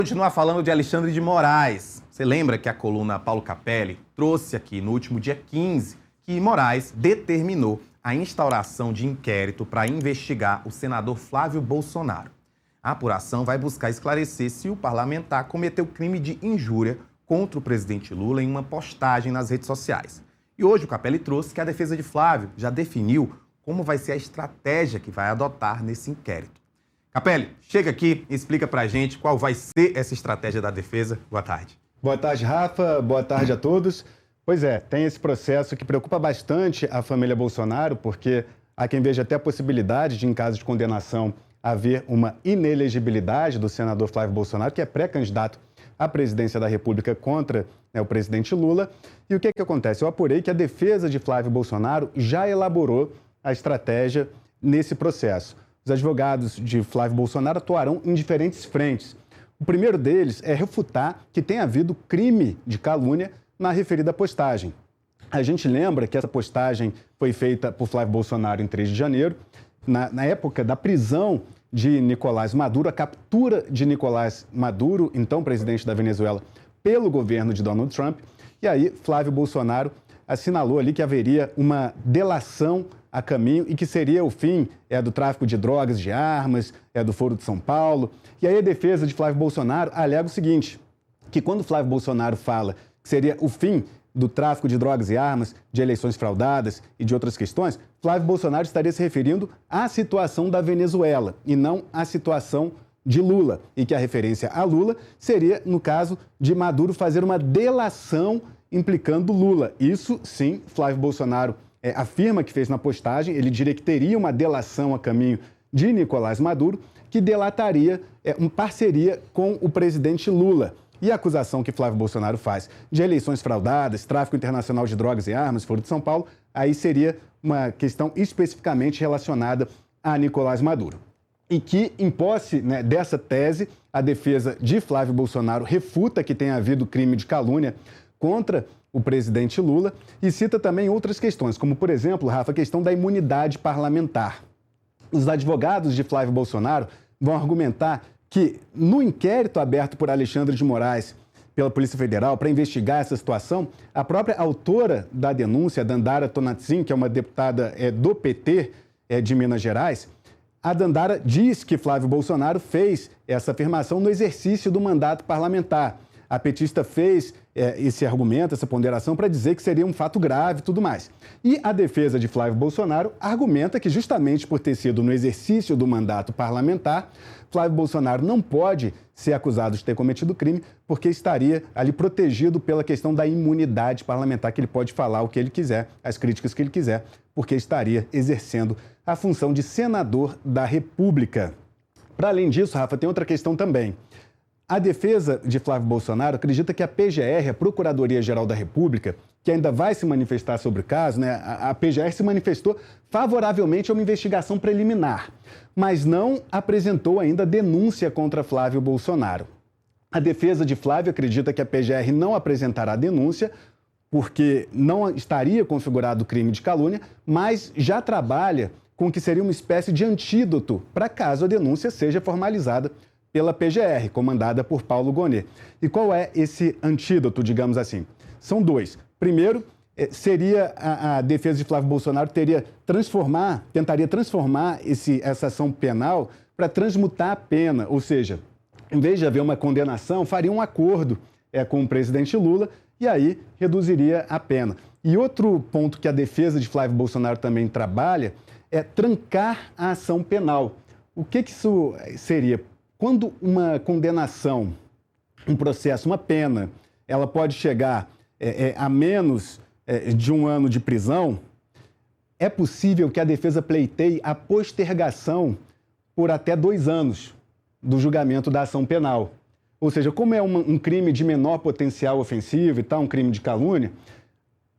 Continuar falando de Alexandre de Moraes. Você lembra que a coluna Paulo Capelli trouxe aqui no último dia 15 que Moraes determinou a instauração de inquérito para investigar o senador Flávio Bolsonaro. A apuração vai buscar esclarecer se o parlamentar cometeu crime de injúria contra o presidente Lula em uma postagem nas redes sociais. E hoje o Capelli trouxe que a defesa de Flávio já definiu como vai ser a estratégia que vai adotar nesse inquérito. Capelli, chega aqui e explica pra gente qual vai ser essa estratégia da defesa. Boa tarde. Boa tarde, Rafa. Boa tarde a todos. Pois é, tem esse processo que preocupa bastante a família Bolsonaro, porque há quem veja até a possibilidade de, em caso de condenação, haver uma inelegibilidade do senador Flávio Bolsonaro, que é pré-candidato à presidência da República contra o presidente Lula. E o que acontece? Eu apurei que a defesa de Flávio Bolsonaro já elaborou a estratégia nesse processo. Os advogados de Flávio Bolsonaro atuarão em diferentes frentes. O primeiro deles é refutar que tenha havido crime de calúnia na referida postagem. A gente lembra que essa postagem foi feita por Flávio Bolsonaro em 3 de janeiro, na época da prisão de Nicolás Maduro, a captura de Nicolás Maduro, então presidente da Venezuela, pelo governo de Donald Trump. E aí Flávio Bolsonaro assinalou ali que haveria uma delação a caminho e que seria o fim do tráfico de drogas, de armas, do Foro de São Paulo. E aí a defesa de Flávio Bolsonaro alega o seguinte, que quando Flávio Bolsonaro fala que seria o fim do tráfico de drogas e armas, de eleições fraudadas e de outras questões, Flávio Bolsonaro estaria se referindo à situação da Venezuela e não à situação de Lula. E que a referência a Lula seria, no caso de Maduro, fazer uma delação implicando Lula. Isso, sim, Flávio Bolsonaro afirma que fez na postagem. Ele diria que teria uma delação a caminho de Nicolás Maduro, que delataria uma parceria com o presidente Lula. E a acusação que Flávio Bolsonaro faz de eleições fraudadas, tráfico internacional de drogas e armas, Foro de São Paulo, aí seria uma questão especificamente relacionada a Nicolás Maduro. E que, em posse dessa tese, a defesa de Flávio Bolsonaro refuta que tenha havido crime de calúnia contra o presidente Lula e cita também outras questões, como, por exemplo, Rafa, a questão da imunidade parlamentar. Os advogados de Flávio Bolsonaro vão argumentar que, no inquérito aberto por Alexandre de Moraes pela Polícia Federal para investigar essa situação, a própria autora da denúncia, Dandara Tonatzin, que é uma deputada do PT de Minas Gerais, a Dandara diz que Flávio Bolsonaro fez essa afirmação no exercício do mandato parlamentar. A petista fez esse argumento, essa ponderação, para dizer que seria um fato grave e tudo mais. E a defesa de Flávio Bolsonaro argumenta que, justamente por ter sido no exercício do mandato parlamentar, Flávio Bolsonaro não pode ser acusado de ter cometido crime porque estaria ali protegido pela questão da imunidade parlamentar, que ele pode falar o que ele quiser, as críticas que ele quiser, porque estaria exercendo a função de senador da República. Para além disso, Rafa, tem outra questão também. A defesa de Flávio Bolsonaro acredita que a PGR, a Procuradoria-Geral da República, que ainda vai se manifestar sobre o caso, a PGR se manifestou favoravelmente a uma investigação preliminar, mas não apresentou ainda denúncia contra Flávio Bolsonaro. A defesa de Flávio acredita que a PGR não apresentará denúncia porque não estaria configurado crime de calúnia, mas já trabalha com o que seria uma espécie de antídoto para caso a denúncia seja formalizada pela PGR, comandada por Paulo Gonet. E qual é esse antídoto, digamos assim? São dois. Primeiro, seria a defesa de Flávio Bolsonaro tentaria transformar essa ação penal para transmutar a pena, ou seja, em vez de haver uma condenação, faria um acordo com o presidente Lula e aí reduziria a pena. E outro ponto que a defesa de Flávio Bolsonaro também trabalha é trancar a ação penal. O que isso seria? Quando uma condenação, um processo, uma pena, ela pode chegar a menos de 1 ano de prisão, é possível que a defesa pleiteie a postergação por até 2 anos do julgamento da ação penal. Ou seja, como é um crime de menor potencial ofensivo e tal, um crime de calúnia,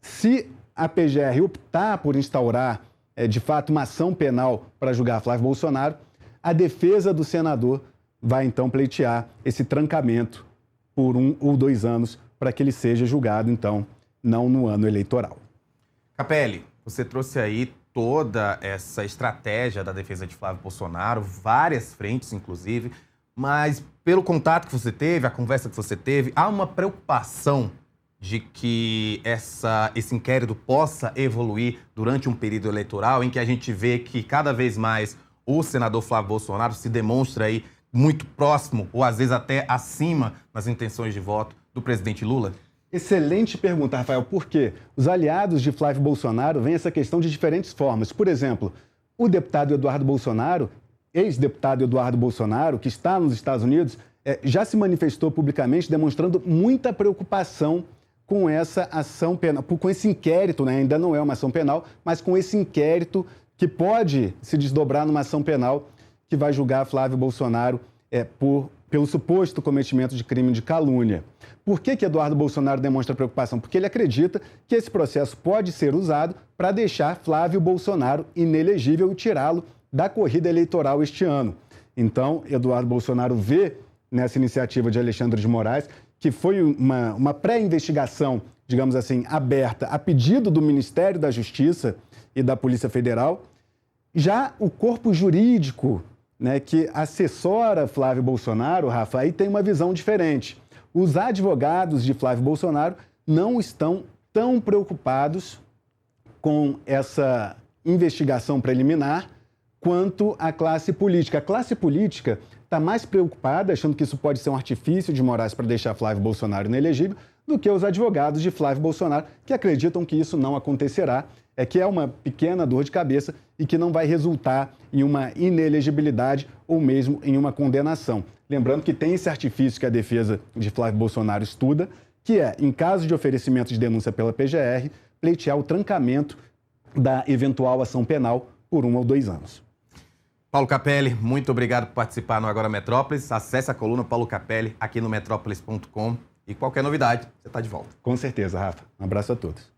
se a PGR optar por instaurar, de fato, uma ação penal para julgar Flávio Bolsonaro, a defesa do senador vai então pleitear esse trancamento por 1 ou 2 anos para que ele seja julgado, então, não no ano eleitoral. Capelli, você trouxe aí toda essa estratégia da defesa de Flávio Bolsonaro, várias frentes, inclusive. Mas pelo contato que você teve, a conversa que você teve, há uma preocupação de que esse inquérito possa evoluir durante um período eleitoral em que a gente vê que cada vez mais o senador Flávio Bolsonaro se demonstra aí muito próximo ou às vezes até acima nas intenções de voto do presidente Lula? Excelente pergunta, Rafael. Por quê? Os aliados de Flávio Bolsonaro veem essa questão de diferentes formas. Por exemplo, o deputado Eduardo Bolsonaro, ex-deputado Eduardo Bolsonaro, que está nos Estados Unidos, já se manifestou publicamente demonstrando muita preocupação com essa ação penal, com esse inquérito, né? Ainda não é uma ação penal, mas com esse inquérito que pode se desdobrar numa ação penal que vai julgar Flávio Bolsonaro pelo suposto cometimento de crime de calúnia. Por que Eduardo Bolsonaro demonstra preocupação? Porque ele acredita que esse processo pode ser usado para deixar Flávio Bolsonaro inelegível e tirá-lo da corrida eleitoral este ano. Então, Eduardo Bolsonaro vê nessa iniciativa de Alexandre de Moraes, que foi uma pré-investigação, digamos assim, aberta a pedido do Ministério da Justiça e da Polícia Federal, já o corpo jurídico, né, que assessora Flávio Bolsonaro, Rafa, aí tem uma visão diferente. Os advogados de Flávio Bolsonaro não estão tão preocupados com essa investigação preliminar quanto a classe política. A classe política está mais preocupada, achando que isso pode ser um artifício de Moraes para deixar Flávio Bolsonaro inelegível, do que os advogados de Flávio Bolsonaro, que acreditam que isso não acontecerá, que é uma pequena dor de cabeça e que não vai resultar em uma inelegibilidade ou mesmo em uma condenação. Lembrando que tem esse artifício que a defesa de Flávio Bolsonaro estuda, que é, em caso de oferecimento de denúncia pela PGR, pleitear o trancamento da eventual ação penal por 1 ou 2 anos. Paulo Capelli, muito obrigado por participar no Agora Metrópolis. Acesse a coluna Paulo Capelli aqui no metrópolis.com e qualquer novidade, você está de volta. Com certeza, Rafa. Um abraço a todos.